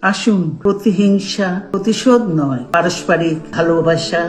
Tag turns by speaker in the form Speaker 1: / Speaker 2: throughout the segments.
Speaker 1: আসুন, প্রতিহিংসা প্রতিশোধ নয়, পারস্পরিক ভালোবাসা।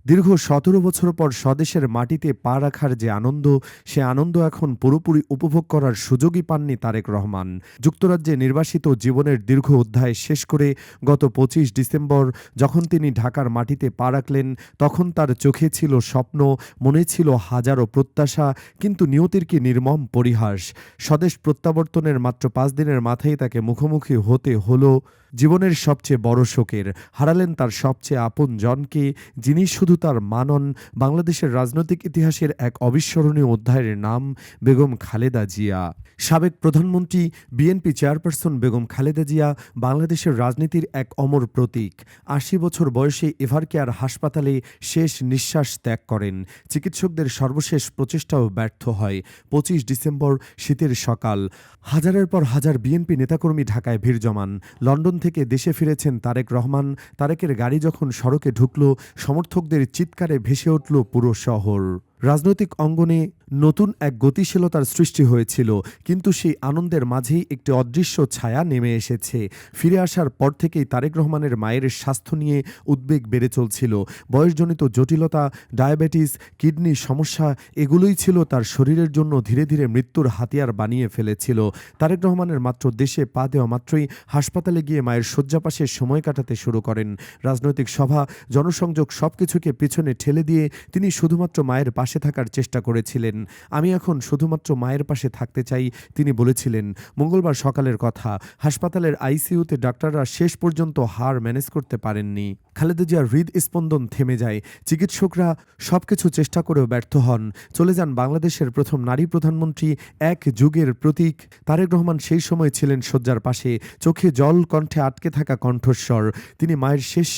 Speaker 2: দীর্ঘ ১৭ বছর পর স্বদেশের মাটিতে পা রাখার যে আনন্দ, সে আনন্দ এখন পুরোপুরি উপভোগ করার সুযোগই পাননি তারেক রহমান। যুক্তরাজ্যে নির্বাসিত জীবনের দীর্ঘ অধ্যায় শেষ করে গত ২৫ ডিসেম্বর যখন তিনি ঢাকার মাটিতে পা রাখলেন, তখন তার চোখে ছিল স্বপ্ন, মনে ছিল হাজারো প্রত্যাশা, কিন্তু নিয়তির কি নির্মম পরিহাস। স্বদেশ প্রত্যাবর্তনের মাত্র ৫ দিনের মাথায় তাকে মুখোমুখি হতে হলো জীবনের সবচেয়ে বড় শোকের। হারালেন তার সবচেয়ে আপন জনকে, যিনি শুধু তার মা নন, বাংলাদেশের রাজনৈতিক ইতিহাসের এক অবিস্মরণীয় অধ্যায়ের নাম বেগম খালেদা জিয়া। সাবেক প্রধানমন্ত্রী, বিএনপি চেয়ারপারসন বেগম খালেদা জিয়া বাংলাদেশের রাজনীতির এক অমর প্রতীক। ৮০ বছর বয়সে এভারকেয়ার হাসপাতালে শেষ নিঃশ্বাস ত্যাগ করেন। চিকিৎসকদের সর্বশেষ প্রচেষ্টাও ব্যর্থ হয়। ২৫ ডিসেম্বর শীতের সকাল, হাজারের পর হাজার বিএনপি নেতাকর্মী ঢাকায় ভিড় জমান। লন্ডন থেকে দেশে ফিরেছেন তারেক রহমান। তারেকের গাড়ি যখন সড়কে ঢুকল, সমর্থকদের চিৎকারে ভেসে উঠল পুরো শহর। রাজনৈতিক অঙ্গনে নতুন এক গতিশীলতার সৃষ্টি হয়েছিল, কিন্তু সেই আনন্দের মাঝেই একটি অদৃশ্য ছায়া নেমে এসেছে। ফিরে আসার পর থেকেই তারেক রহমানের মায়ের স্বাস্থ্য নিয়ে উদ্বেগ বেড়ে চলছিল। বয়সজনিত জটিলতা, ডায়াবেটিস, কিডনি সমস্যা, এগুলোই ছিল তার শরীরের জন্য ধীরে ধীরে মৃত্যুর হাতিয়ার বানিয়ে ফেলেছিল। তারেক রহমানের মাত্র দেশে পা দেওয়া মাত্রই হাসপাতালে গিয়ে মায়ের শয্যাপাশে সময় কাটাতে শুরু করেন। রাজনৈতিক সভা, জনসংযোগ সবকিছুকে পিছনে ঠেলে দিয়ে তিনি শুধুমাত্র মায়ের পাশে থাকার চেষ্টা করেছিলেন। আমি এখন শুধুমাত্র মায়ের পাশে থাকতে চাই, তিনি বলেছিলেন। মঙ্গলবার সকালের কথা, হাসপাতালের আইসিইউতে ডাক্তাররা শেষ পর্যন্ত হার ম্যানেজ করতে পারেননি। খালেদা জিয়ার হৃদস্পন্দন থেমে যায়। চিকিৎসকরা সবকিছু চেষ্টা করেও ব্যর্থ হন। চলে যান বাংলাদেশের প্রথম নারী প্রধানমন্ত্রী, এক যুগের প্রতীক। তারেক রহমান সেই সময় ছিলেন শয্যার পাশে, চোখে জল, কণ্ঠে আটকে থাকা কণ্ঠস্বর। তিনি মায়ের শেষ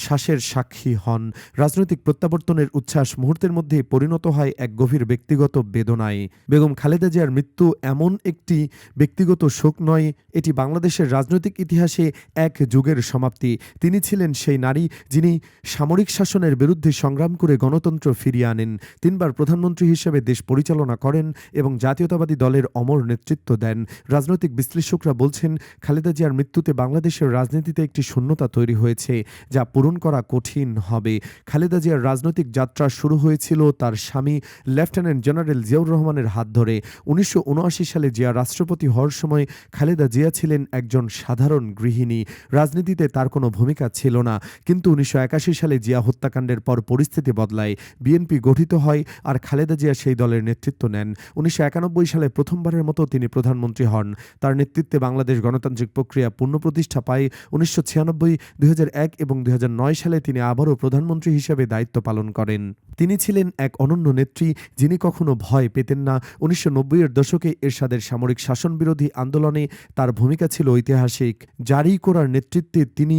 Speaker 2: শ্বাসের সাক্ষী হন। রাজনৈতিক প্রত্যাবর্তনের উচ্ছ্বাস মুহূর্তের মধ্যে পরিণত হয় এক গভীর ব্যক্তিগত বেদনায়। বেগম খালেদা জিয়ার মৃত্যু এমন একটি ব্যক্তিগত শোক নয়, এটি বাংলাদেশের রাজনৈতিক ইতিহাসে এক যুগের সমাপ্তি। তিনি ছিলেন সেই নারী যিনি সামরিক শাসনের বিরুদ্ধে সংগ্রাম করে গণতন্ত্র ফিরিয়ে আনেন, ৩ বার প্রধানমন্ত্রী হিসেবে দেশ পরিচালনা করেন এবং জাতীয়তাবাদী দলের অমর নেতৃত্ব দেন। রাজনৈতিক বিশ্লেষকরা বলছেন, খালেদা জিয়ার মৃত্যুতে বাংলাদেশের রাজনীতিতে একটি শূন্যতা তৈরি হয়েছে, যা পূরণ করা কঠিন হবে। খালেদা জিয়ার রাজনৈতিক যাত্রা শুরু হয়েছিল তার স্বামী লেফটেন্যান্ট জেনারেল জিয়াউর রহমানের হাত ধরে। ১৯৭৯ সালে জিয়া রাষ্ট্রপতি হওয়ার সময় খালেদা জিয়া ছিলেন একজন সাধারণ গৃহিণী। রাজনীতিতে তার কোনো ভূমিকা ছিল না, কিন্তু ১৯৮১ সালে জিয়া হত্যাকাণ্ডের পর পরিস্থিতি বদলায়। বিএনপি গঠিত হয় আর খালেদা জিয়া সেই দলের নেতৃত্ব নেন। ১৯৯১ সালে প্রথমবারের মতো তিনি প্রধানমন্ত্রী হন। তার নেতৃত্বে বাংলাদেশ গণতান্ত্রিক প্রক্রিয়া পুনঃপ্রতিষ্ঠা পায়। ১৯৯৬, ২০০১ এবং ২০০৯ সালে তিনি আবারও প্রধানমন্ত্রী হিসেবে দায়িত্ব পালন করেন। তিনি ছিলেন এক অনন্য নেত্রী, যিনি কখনো ভয় পেতেন না। ১৯৯০-এর দশকে এরশাদের সামরিক শাসন বিরোধী আন্দোলনে তার ভূমিকা ছিল ঐতিহাসিক। জারি করার নেতৃত্বে তিনি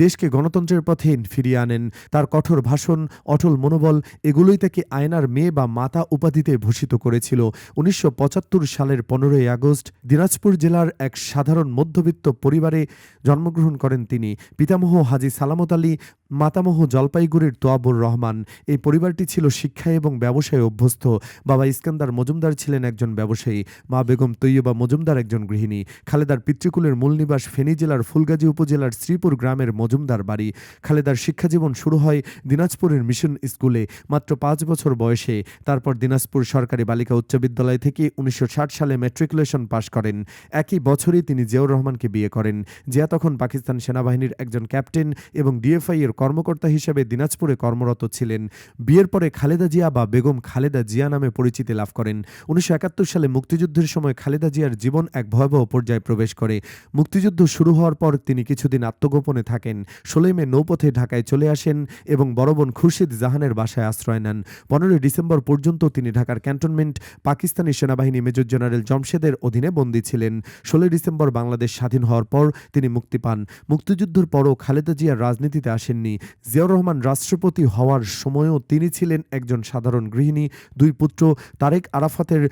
Speaker 2: দেশকে গণতন্ত্রের পথে ফিরিয়ে আনেন। তার কঠোর ভাষণ, অটল মনোবল, এগুলোই তাকে আয়নার মেয়ে বা মাতা উপাধিতে ভূষিত করেছিল। ১৯৭৫ সালের ১৫ই আগস্ট দিনাজপুর জেলার এক সাধারণ মধ্যবিত্ত পরিবারে জন্মগ্রহণ করেন তিনি। পিতামহ হাজী সালামত আলী, মাতামহ জলপাইগুড়ির তোয়াবুর রহমান। এই পরিবারটি ছিল শিক্ষায় এবং ব্যবসায়ে অভ্যস্ত। বাবা ইস্কান্দার মজুমদার ছিলেন একজন ব্যবসায়ী, মা বেগম তৈয়বা মজুমদার একজন গৃহিণী। খালেদার পিতৃকুলের মূল নিবাস ফেনী জেলার ফুলগাজী উপজেলার শ্রীপুর গ্রামের মজুমদার বাড়ি। খালেদার শিক্ষাজীবন শুরু হয় দিনাজপুরের মিশন স্কুলে মাত্র ৫ বছর বয়সে। তারপর দিনাজপুর সরকারি বালিকা উচ্চ বিদ্যালয় থেকে ১৯৬০ সালে ম্যাট্রিকুলেশন পাশ করেন। একই বছরই তিনি জিয়াউর রহমানকে বিয়ে করেন। জিয়া তখন পাকিস্তান সেনাবাহিনীর একজন ক্যাপ্টেন এবং ডিএফআই এর কর্মকর্তা হিসেবে দিনাজপুরে কর্মরত ছিলেন। বিয়ের পরে খালেদা জিয়া বা বেগম খালেদা জিয়া নামে পরিচিতি লাভ করেন। ১৯৭১ সালে মুক্তিযুদ্ধের সময় খালেদা জিয়ার জীবন এক ভয়াবহ পর্যায়ে প্রবেশ করে। মুক্তিযুদ্ধ শুরু হওয়ার পর তিনি কিছুদিন আত্মগোপনে থাকেন। ১৬ মে নৌপথে ঢাকায় চলে আসেন এবং বড় বোন খুরশিদ জাহানের বাসায় আশ্রয় নেন। ১৫ ডিসেম্বর পর্যন্ত তিনি ঢাকার ক্যান্টনমেন্ট পাকিস্তানি সেনাবাহিনী মেজর জেনারেল জমশেদের অধীনে বন্দী ছিলেন। ১৬ ডিসেম্বর বাংলাদেশ স্বাধীন হওয়ার পর তিনি মুক্তি পান। মুক্তিযুদ্ধের পরও খালেদা জিয়া রাজনীতিতে আসেননি। জিয়াউর রহমান রাষ্ট্রপতি হওয়ার সময়ও তিনি ছিলেন একজন সাধারণ গৃহিণী। ২ পুত্র তারেক আরাফাতের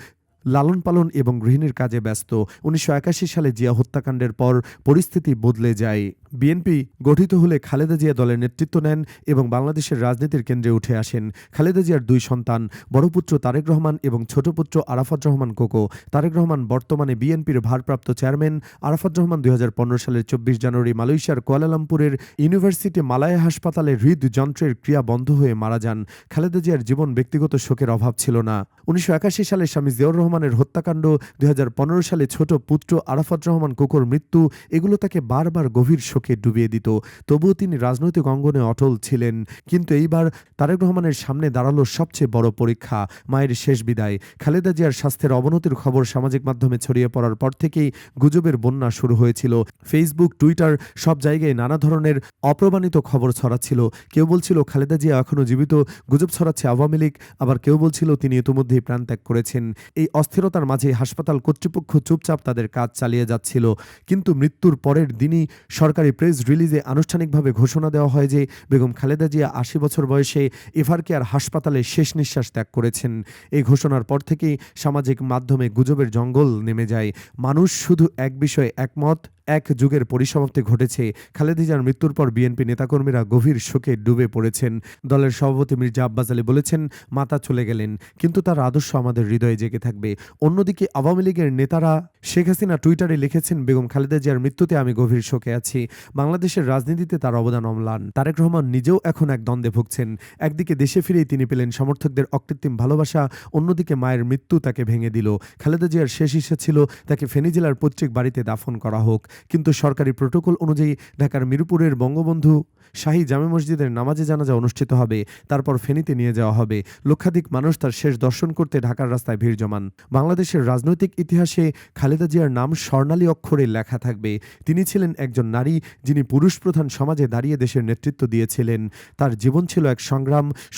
Speaker 2: লালন পালন এবং গৃহিণীর কাজে ব্যস্ত। ১৯৮১ সালে জিয়া হত্যাকাণ্ডের পর পরিস্থিতি বদলে যায়। বিএনপি গঠিত হলে খালেদা জিয়া দলের নেতৃত্ব নেন এবং বাংলাদেশের রাজনীতির কেন্দ্রে উঠে আসেন। খালেদা জিয়ার দুই সন্তান, বড় পুত্র তারেক রহমান এবং ছোট পুত্র আরাফাত রহমান কোকো। তারেক রহমান বর্তমানে বিএনপির ভারপ্রাপ্ত চেয়ারম্যান। আরাফাত রহমান 2015 সালের 24 জানুয়ারি মালয়েশিয়ার কুয়ালালামপুরের ইউনিভার্সিটি মালায়া হাসপাতালে হৃদযন্ত্রের ক্রিয়া বন্ধ হয়ে মারা যান। খালেদা জিয়ার জীবন ব্যক্তিগত শোকের অভাব ছিল না। 1981 সালে স্বামী জিয়াউর রহমানের হত্যাকাণ্ড, 2015 সালে ছোট পুত্র আরাফাত রহমান কোকোর মৃত্যু, এগুলো তাকে বারবার গভীর শোকে ডুবিয়ে দিত। তবুও তিনি রাজনৈতিক অঙ্গনে অটল ছিলেন। কিন্তু এইবার তারেক রহমানের সামনে দাঁড়ালো সবচেয়ে বড় পরীক্ষা, মায়ের শেষ বিদায়। খালেদা জিয়ার স্বাস্থ্যের অবনতির খবর সামাজিক মাধ্যমে ছড়িয়ে পড়ার পর থেকেই গুজবের বন্যা শুরু হয়েছিল। ফেসবুক, টুইটার, সব জায়গায় নানা ধরনের অপ্রমাণিত খবর ছড়াচ্ছিল। কেউ বলছিল খালেদা জিয়া এখনও জীবিত, গুজব ছড়াচ্ছে আওয়ামী লীগ, আবার কেউ বলছিল তিনি ইতিমধ্যেই প্রাণত্যাগ করেছেন। এই অস্থিরতার মাঝে হাসপাতাল কর্তৃপক্ষ চুপচাপ তাদের কাজ চালিয়ে যাচ্ছিল। কিন্তু মৃত্যুর পরের দিনই সরকারি প্রেস রিলিজে আনুষ্ঠানিকভাবে ঘোষণা দেওয়া হয় যে বেগম খালেদা জিয়া 80 বছর বয়সে এভারকেয়ার হাসপাতালে শেষ নিঃশ্বাস ত্যাগ করেছেন। এই ঘোষণার পর থেকেই সামাজিক মাধ্যমে গুজবের জঙ্গল নেমে যায়। মানুষ শুধু এক বিষয়ে একমত, এক যুগের পরিসমাপ্তি ঘটেছে। খালেদা জিয়ার মৃত্যুর পর বিএনপি নেতাকর্মীরা গভীর শোকে ডুবে পড়েছেন। দলের সভাপতি মির্জা আব্বাস আলী বলেছেন, মাতা চলে গেলেন, কিন্তু তার আদর্শ আমাদের হৃদয়ে জেগে থাকবে। অন্যদিকে আওয়ামী লীগের নেতারা শেখ হাসিনা টুইটারে লিখেছেন, বেগম খালেদা জিয়ার মৃত্যুতে আমি গভীর শোকে আছি। বাংলাদেশের রাজনীতিতে তার অবদান অম্লান। তারেক রহমান নিজেও এখন এক দ্বন্দ্বে ভুগছেন। একদিকে দেশে ফিরেই তিনি পেলেন সমর্থকদের অকৃত্রিম ভালোবাসা, অন্যদিকে মায়ের মৃত্যু তাকে ভেঙে দিল। খালেদা জিয়ার শেষ ইচ্ছা ছিল তাকে ফেনী জেলার পৈতৃক বাড়িতে দাফন করা হোক, কিন্তু সরকারি প্রোটোকল অনুযায়ী ঢাকার মিরপুরের বঙ্গবন্ধু শাহী জামে মসজিদের নামাজে জানাজা অনুষ্ঠিত হবে, তারপর ফেনীতে নিয়ে যাওয়া হবে। লক্ষাধিক মানুষ তার শেষ দর্শন করতে ঢাকার রাস্তায় ভিড় জমান। বাংলাদেশের রাজনৈতিক ইতিহাসে খালেদা জিয়ার নাম স্বর্ণালী অক্ষরে লেখা থাকবে। তিনি ছিলেন একজন নারী যিনি পুরুষ প্রধান সমাজে দাঁড়িয়ে দেশের নেতৃত্ব দিয়েছিলেন। তার জীবন ছিল এক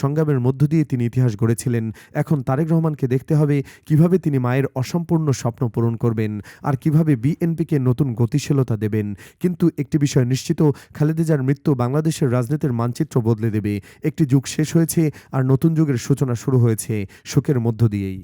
Speaker 2: সংগ্রামের মধ্য দিয়ে তিনি ইতিহাস গড়েছিলেন। এখন তারেক রহমানকে দেখতে হবে কিভাবে তিনি মায়ের অসম্পূর্ণ স্বপ্ন পূরণ করবেন আর কিভাবে বিএনপিকে নতুন গতিশীলতা দেবেন। কিন্তু একটি বিষয় নিশ্চিত, খালেদা জিয়ার মৃত্যু বাংলাদেশের রাজনীতির মানচিত্র বদলে দেবে। একটি যুগ শেষ হয়েছে আর নতুন যুগের সূচনা শুরু হয়েছে শোকের মধ্য দিয়েই।